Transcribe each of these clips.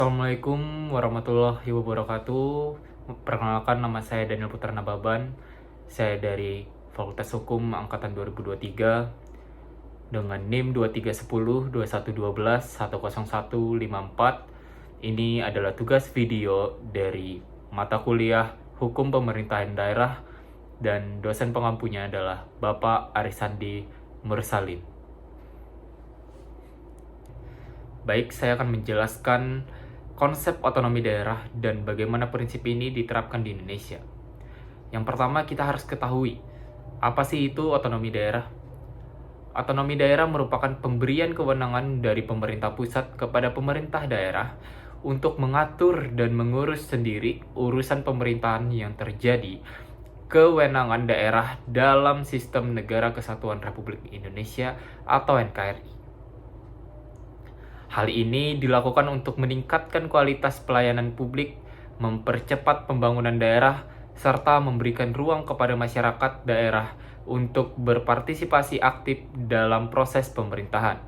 Assalamualaikum warahmatullahi wabarakatuh. Perkenalkan, nama saya Daniel Putra Nababan. Saya dari Fakultas Hukum Angkatan 2023 dengan NIM 2310 2112 10154. Ini adalah tugas video dari mata kuliah Hukum Pemerintahan Daerah dan dosen pengampunya adalah Bapak Arisandi Mursalin. Baik, saya akan menjelaskan konsep otonomi daerah dan bagaimana prinsip ini diterapkan di Indonesia. Yang pertama, kita harus ketahui, apa sih itu otonomi daerah? Otonomi daerah merupakan pemberian kewenangan dari pemerintah pusat kepada pemerintah daerah untuk mengatur dan mengurus sendiri urusan pemerintahan yang terjadi kewenangan daerah dalam sistem Negara Kesatuan Republik Indonesia atau NKRI. Hal ini dilakukan untuk meningkatkan kualitas pelayanan publik, mempercepat pembangunan daerah, serta memberikan ruang kepada masyarakat daerah untuk berpartisipasi aktif dalam proses pemerintahan.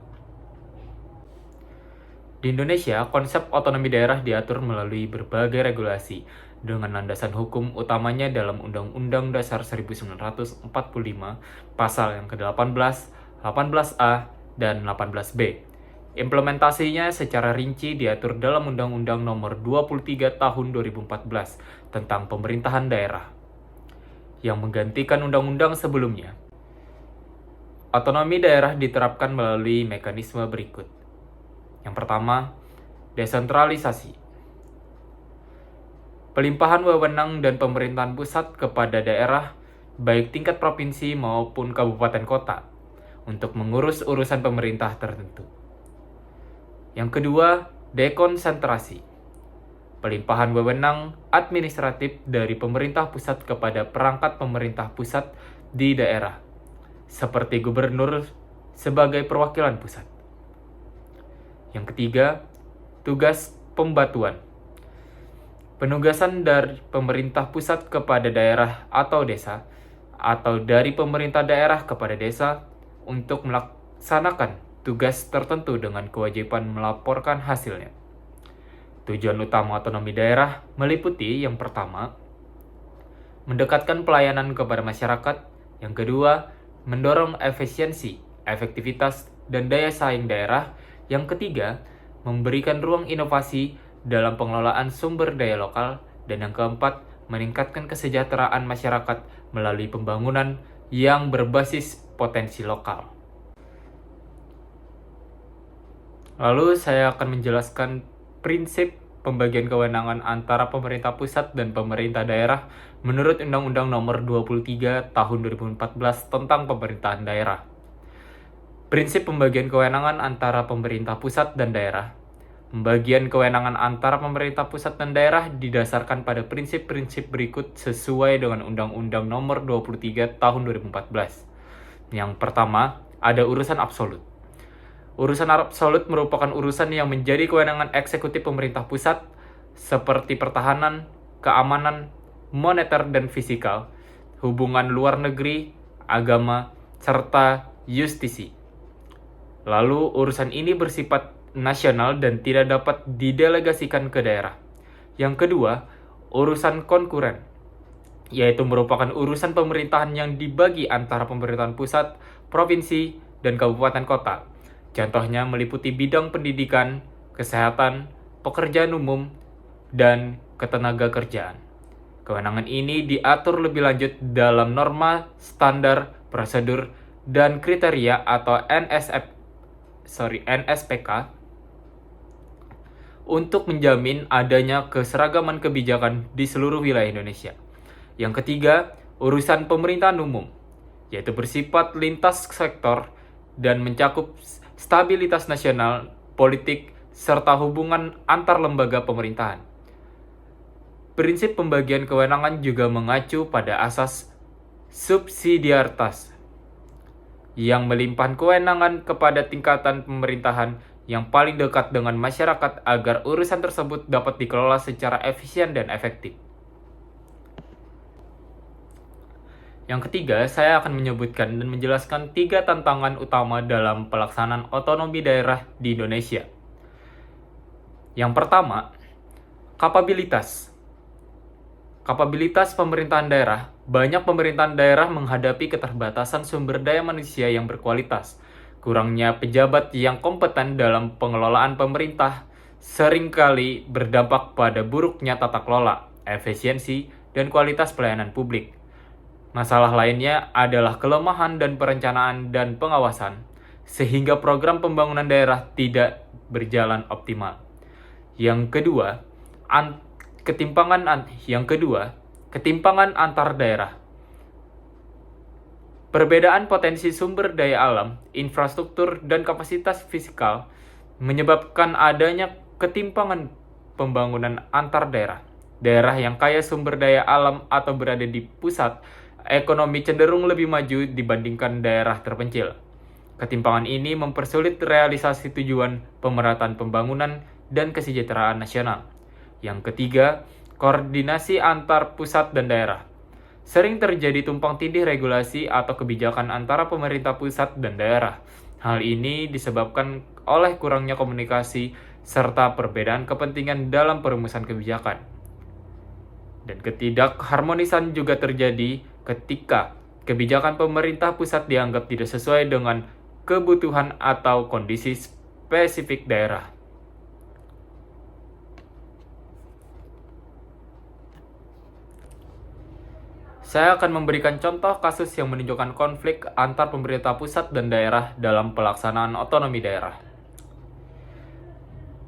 Di Indonesia, konsep otonomi daerah diatur melalui berbagai regulasi dengan landasan hukum utamanya dalam Undang-Undang Dasar 1945, pasal yang ke-18, 18A, dan 18B. Implementasinya secara rinci diatur dalam Undang-Undang Nomor 23 Tahun 2014 tentang Pemerintahan Daerah, yang menggantikan undang-undang sebelumnya. Otonomi daerah diterapkan melalui mekanisme berikut. Yang pertama, desentralisasi. Pelimpahan wewenang dan pemerintahan pusat kepada daerah, baik tingkat provinsi maupun kabupaten kota, untuk mengurus urusan pemerintah tertentu. Yang kedua, dekonsentrasi. Pelimpahan wewenang administratif dari pemerintah pusat kepada perangkat pemerintah pusat di daerah, seperti gubernur sebagai perwakilan pusat. Yang ketiga, tugas pembatuan. Penugasan dari pemerintah pusat kepada daerah atau desa, atau dari pemerintah daerah kepada desa untuk melaksanakan tugas tertentu dengan kewajiban melaporkan hasilnya. Tujuan utama otonomi daerah meliputi yang pertama, mendekatkan pelayanan kepada masyarakat. Yang kedua, mendorong efisiensi, efektivitas, dan daya saing daerah. Yang ketiga, memberikan ruang inovasi dalam pengelolaan sumber daya lokal. Dan yang keempat, meningkatkan kesejahteraan masyarakat melalui pembangunan yang berbasis potensi lokal. Lalu saya akan menjelaskan prinsip pembagian kewenangan antara pemerintah pusat dan pemerintah daerah menurut Undang-Undang Nomor 23 Tahun 2014 tentang Pemerintahan Daerah. Prinsip pembagian kewenangan antara pemerintah pusat dan daerah. Pembagian kewenangan antara pemerintah pusat dan daerah didasarkan pada prinsip-prinsip berikut sesuai dengan Undang-Undang Nomor 23 Tahun 2014. Yang pertama, ada urusan absolut. Urusan absolut merupakan urusan yang menjadi kewenangan eksekutif pemerintah pusat, seperti pertahanan, keamanan, moneter dan fisikal, hubungan luar negeri, agama, serta justisi. Lalu, urusan ini bersifat nasional dan tidak dapat didelegasikan ke daerah. Yang kedua, urusan konkuren, yaitu merupakan urusan pemerintahan yang dibagi antara pemerintahan pusat, provinsi, dan kabupaten kota. Contohnya meliputi bidang pendidikan, kesehatan, pekerjaan umum, dan ketenagakerjaan. Kewenangan ini diatur lebih lanjut dalam norma, standar, prosedur, dan kriteria atau NSPK untuk menjamin adanya keseragaman kebijakan di seluruh wilayah Indonesia. Yang ketiga, urusan pemerintahan umum, yaitu bersifat lintas sektor dan mencakup stabilitas nasional, politik, serta hubungan antar lembaga pemerintahan. Prinsip pembagian kewenangan juga mengacu pada asas subsidiaritas, yang melimpahkan kewenangan kepada tingkatan pemerintahan yang paling dekat dengan masyarakat agar urusan tersebut dapat dikelola secara efisien dan efektif. Yang ketiga, saya akan menyebutkan dan menjelaskan 3 tantangan utama dalam pelaksanaan otonomi daerah di Indonesia. Yang pertama, kapabilitas. Kapabilitas pemerintahan daerah. Banyak pemerintahan daerah menghadapi keterbatasan sumber daya manusia yang berkualitas. Kurangnya pejabat yang kompeten dalam pengelolaan pemerintah seringkali berdampak pada buruknya tata kelola, efisiensi, dan kualitas pelayanan publik. Masalah lainnya adalah kelemahan dan perencanaan dan pengawasan, sehingga program pembangunan daerah tidak berjalan optimal. Yang kedua, ketimpangan antar daerah. Perbedaan potensi sumber daya alam, infrastruktur, dan kapasitas fiskal menyebabkan adanya ketimpangan pembangunan antar daerah. Daerah yang kaya sumber daya alam atau berada di pusat ekonomi cenderung lebih maju dibandingkan daerah terpencil. Ketimpangan ini mempersulit realisasi tujuan pemerataan pembangunan dan kesejahteraan nasional. Yang ketiga, koordinasi antar pusat dan daerah. Sering terjadi tumpang tindih regulasi atau kebijakan antara pemerintah pusat dan daerah. Hal ini disebabkan oleh kurangnya komunikasi serta perbedaan kepentingan dalam perumusan kebijakan. Dan ketidakharmonisan juga terjadi ketika kebijakan pemerintah pusat dianggap tidak sesuai dengan kebutuhan atau kondisi spesifik daerah. Saya akan memberikan contoh kasus yang menunjukkan konflik antar pemerintah pusat dan daerah dalam pelaksanaan otonomi daerah.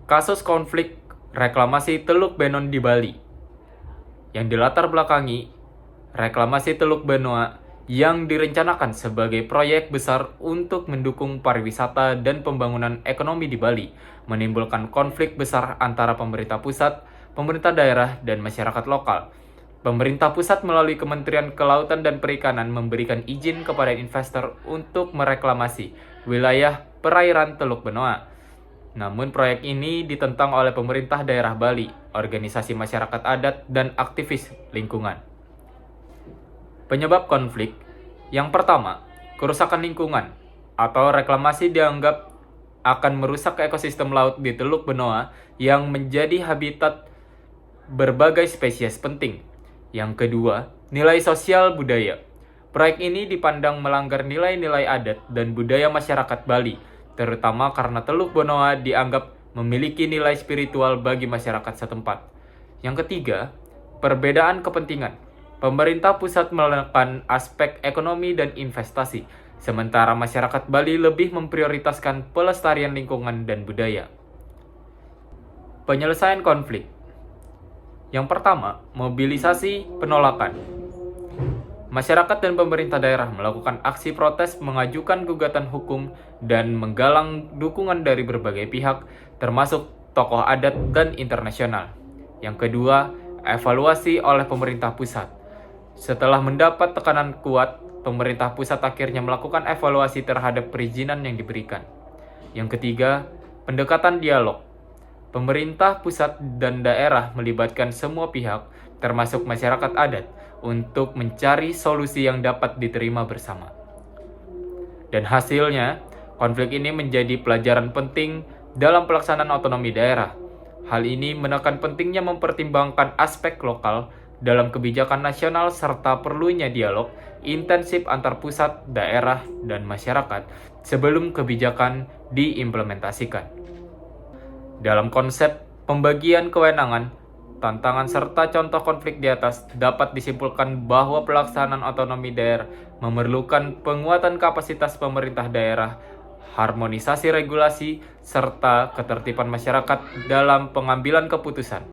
Kasus konflik reklamasi Teluk Benon di Bali, yang dilatar belakangi reklamasi Teluk Benoa yang direncanakan sebagai proyek besar untuk mendukung pariwisata dan pembangunan ekonomi di Bali, menimbulkan konflik besar antara pemerintah pusat, pemerintah daerah, dan masyarakat lokal. Pemerintah pusat melalui Kementerian Kelautan dan Perikanan memberikan izin kepada investor untuk mereklamasi wilayah perairan Teluk Benoa. Namun proyek ini ditentang oleh pemerintah daerah Bali, organisasi masyarakat adat, dan aktivis lingkungan. Penyebab konflik. Yang pertama, kerusakan lingkungan atau reklamasi dianggap akan merusak ekosistem laut di Teluk Benoa yang menjadi habitat berbagai spesies penting. Yang kedua, nilai sosial budaya. Proyek ini dipandang melanggar nilai-nilai adat dan budaya masyarakat Bali, terutama karena Teluk Benoa dianggap memiliki nilai spiritual bagi masyarakat setempat. Yang ketiga, perbedaan kepentingan. Pemerintah pusat menekan aspek ekonomi dan investasi, sementara masyarakat Bali lebih memprioritaskan pelestarian lingkungan dan budaya. Penyelesaian konflik. Yang pertama, mobilisasi penolakan. Masyarakat dan pemerintah daerah melakukan aksi protes, mengajukan gugatan hukum, dan menggalang dukungan dari berbagai pihak, termasuk tokoh adat dan internasional. Yang kedua, evaluasi oleh pemerintah pusat. Setelah mendapat tekanan kuat, pemerintah pusat akhirnya melakukan evaluasi terhadap perizinan yang diberikan. Yang ketiga, pendekatan dialog. Pemerintah pusat dan daerah melibatkan semua pihak, termasuk masyarakat adat, untuk mencari solusi yang dapat diterima bersama. Dan hasilnya, konflik ini menjadi pelajaran penting dalam pelaksanaan otonomi daerah. Hal ini menekan pentingnya mempertimbangkan aspek lokal dalam kebijakan nasional serta perlunya dialog intensif antar pusat, daerah, dan masyarakat sebelum kebijakan diimplementasikan. Dalam konsep pembagian kewenangan, tantangan serta contoh konflik di atas dapat disimpulkan bahwa pelaksanaan otonomi daerah memerlukan penguatan kapasitas pemerintah daerah, harmonisasi regulasi, serta ketertiban masyarakat dalam pengambilan keputusan.